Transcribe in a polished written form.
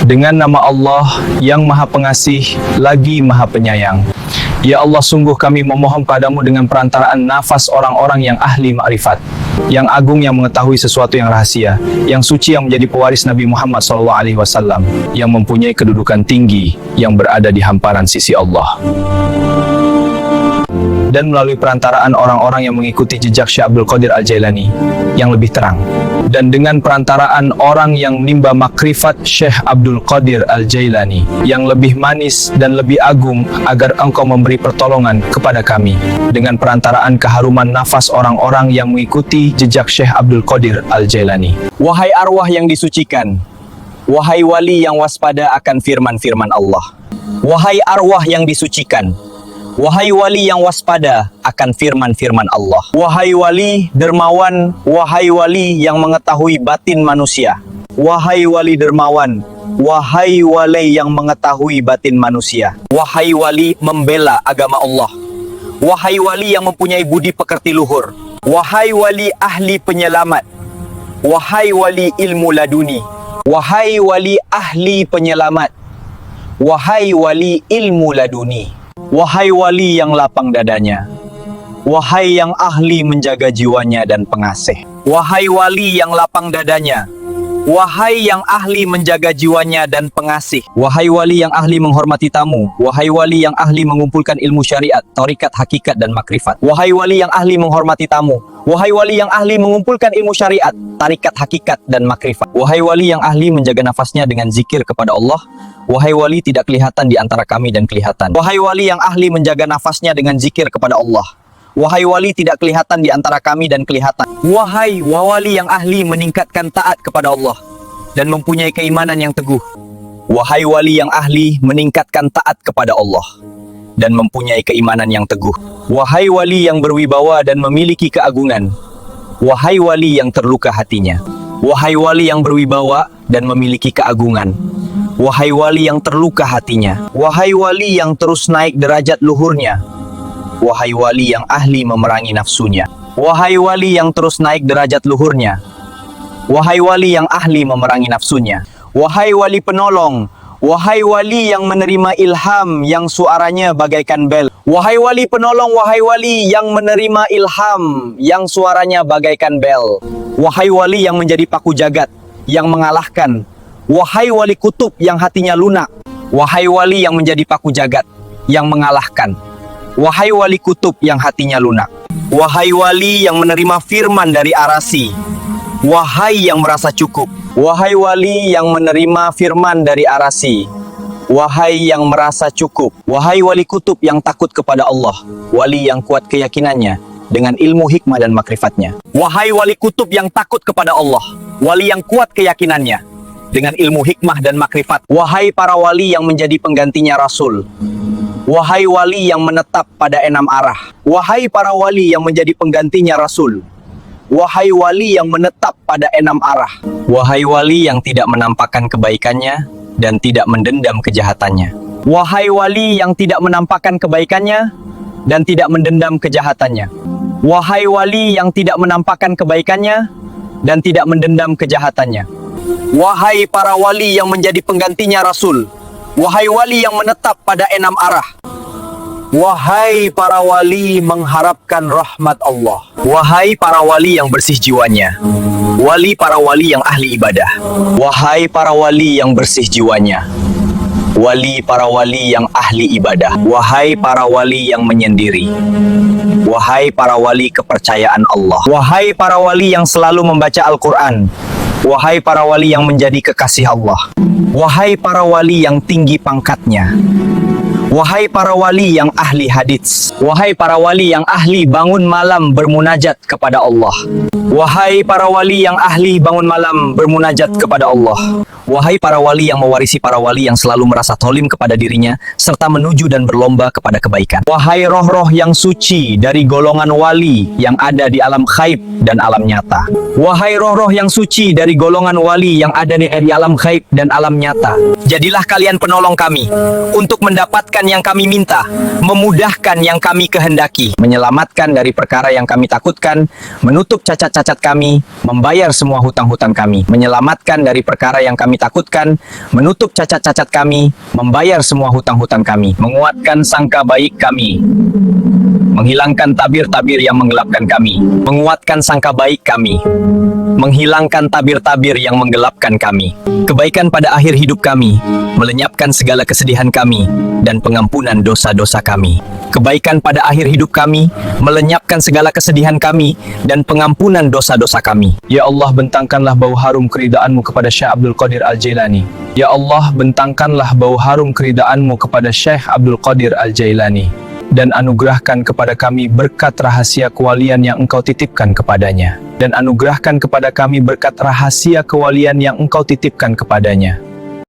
Dengan nama Allah yang Maha Pengasih lagi Maha Penyayang. Ya Allah, sungguh kami memohon padamu dengan perantaraan nafas orang-orang yang ahli makrifat, yang agung, yang mengetahui sesuatu yang rahasia, yang suci, yang menjadi pewaris Nabi Muhammad SAW, yang mempunyai kedudukan tinggi, yang berada di hamparan sisi Allah. Dan melalui perantaraan orang-orang yang mengikuti jejak Syekh Abdul Qadir Al-Jailani yang lebih terang, dan dengan perantaraan orang yang menimba makrifat Syekh Abdul Qadir Al-Jailani yang lebih manis dan lebih agung, agar engkau memberi pertolongan kepada kami dengan perantaraan keharuman nafas orang-orang yang mengikuti jejak Syekh Abdul Qadir Al-Jailani. Wahai arwah yang disucikan, wahai wali yang waspada akan firman-firman Allah. Wahai arwah yang disucikan, wahai wali yang waspada akan firman-firman Allah. Wahai wali dermawan, wahai wali yang mengetahui batin manusia. Wahai wali dermawan, wahai wali yang mengetahui batin manusia. Wahai wali membela agama Allah. Wahai wali yang mempunyai budi pekerti luhur. Wahai wali ahli penyelamat. Wahai wali ilmu laduni. Wahai wali ahli penyelamat. Wahai wali ilmu laduni. Wahai wali yang lapang dadanya, wahai yang ahli menjaga jiwanya dan pengasih. Wahai wali yang lapang dadanya, wahai yang ahli menjaga jiwanya dan pengasih. Wahai wali yang ahli menghormati tamu, wahai wali yang ahli mengumpulkan ilmu syariat, tarikat, hakikat dan makrifat. Wahai wali yang ahli menghormati tamu, wahai wali yang ahli mengumpulkan ilmu syariat, tarikat, hakikat dan makrifat. Wahai wali yang ahli menjaga nafasnya dengan zikir kepada Allah. Wahai wali tidak kelihatan di antara kami dan kelihatan. Wahai wali yang ahli menjaga nafasnya dengan zikir kepada Allah. Wahai wali tidak kelihatan di antara kami dan kelihatan. Wahai wali yang ahli meningkatkan taat kepada Allah dan mempunyai keimanan yang teguh. Wahai wali yang ahli meningkatkan taat kepada Allah dan mempunyai keimanan yang teguh. Wahai wali yang berwibawa dan memiliki keagungan. Wahai wali yang terluka hatinya. Wahai wali yang berwibawa dan memiliki keagungan. Wahai wali yang terluka hatinya. Wahai wali yang terus naik derajat luhurnya. Wahai wali yang ahli memerangi nafsunya. Wahai wali yang terus naik derajat luhurnya. Wahai wali yang ahli memerangi nafsunya. Wahai wali penolong. Wahai wali yang menerima ilham yang suaranya bagaikan bel. Wahai wali penolong, wahai wali yang menerima ilham yang suaranya bagaikan bel. Wahai wali yang menjadi paku jagat, yang mengalahkan. Wahai wali kutub yang hatinya lunak. Wahai wali yang menjadi paku jagat, yang mengalahkan. Wahai wali kutub yang hatinya lunak. Wahai wali yang menerima firman dari arasi. Wahai yang merasa cukup. Wahai wali yang menerima firman dari arasi. Wahai yang merasa cukup. Wahai wali kutub yang takut kepada Allah. Wali yang kuat keyakinannya dengan ilmu hikmah dan makrifatnya. Wahai wali kutub yang takut kepada Allah. Wali yang kuat keyakinannya dengan ilmu hikmah dan makrifat. Wahai para wali yang menjadi penggantinya Rasul. Wahai wali yang menetap pada 6 arah. Wahai para wali yang menjadi penggantinya Rasul. Wahai wali yang menetap pada 6 arah. Wahai wali yang tidak menampakkan kebaikannya dan tidak mendendam kejahatannya. Wahai wali yang tidak menampakkan kebaikannya dan tidak mendendam kejahatannya. Wahai wali yang tidak menampakkan kebaikannya dan tidak mendendam kejahatannya. Wahai para wali yang menjadi penggantinya Rasul. Wahai wali yang menetap pada 6 arah. Wahai para wali mengharapkan rahmat Allah. Wahai para wali yang bersih jiwanya. Wali para wali yang ahli ibadah. Wahai para wali yang bersih jiwanya. Wali para wali yang ahli ibadah. Wahai para wali yang menyendiri. Wahai para wali kepercayaan Allah. Wahai para wali yang selalu membaca Al-Quran. Wahai para wali yang menjadi kekasih Allah. Wahai para wali yang tinggi pangkatnya. Wahai para wali yang ahli hadits. Wahai para wali yang ahli bangun malam bermunajat kepada Allah. Wahai para wali yang ahli bangun malam bermunajat kepada Allah. Wahai para wali yang mewarisi para wali yang selalu merasa tolim kepada dirinya, serta menuju dan berlomba kepada kebaikan. Wahai roh-roh yang suci dari golongan wali yang ada di alam ghaib dan alam nyata. Wahai roh-roh yang suci dari golongan wali yang ada di alam ghaib dan alam nyata. Jadilah kalian penolong kami untuk mendapatkan yang kami minta, memudahkan yang kami kehendaki, menyelamatkan dari perkara yang kami takutkan, menutup cacat-cacat kami, membayar semua hutang-hutang kami, menyelamatkan dari perkara yang kami kami takutkan, menutup cacat-cacat kami, membayar semua hutang-hutang kami, menguatkan sangka baik kami, menghilangkan tabir-tabir yang menggelapkan kami, menguatkan sangka baik kami, menghilangkan tabir-tabir yang menggelapkan kami, kebaikan pada akhir hidup kami, melenyapkan segala kesedihan kami, dan pengampunan dosa-dosa kami. Kebaikan pada akhir hidup kami, melenyapkan segala kesedihan kami, dan pengampunan dosa-dosa kami. Ya Allah, bentangkanlah bau harum keridaan-Mu kepada Syekh Abdul Qadir Al-Jailani. Ya Allah, bentangkanlah bau harum keridaan-Mu kepada Syekh Abdul Qadir Al-Jailani. Dan anugerahkan kepada kami berkat rahasia kewalian yang Engkau titipkan kepadanya. Dan anugerahkan kepada kami berkat rahasia kewalian yang Engkau titipkan kepadanya.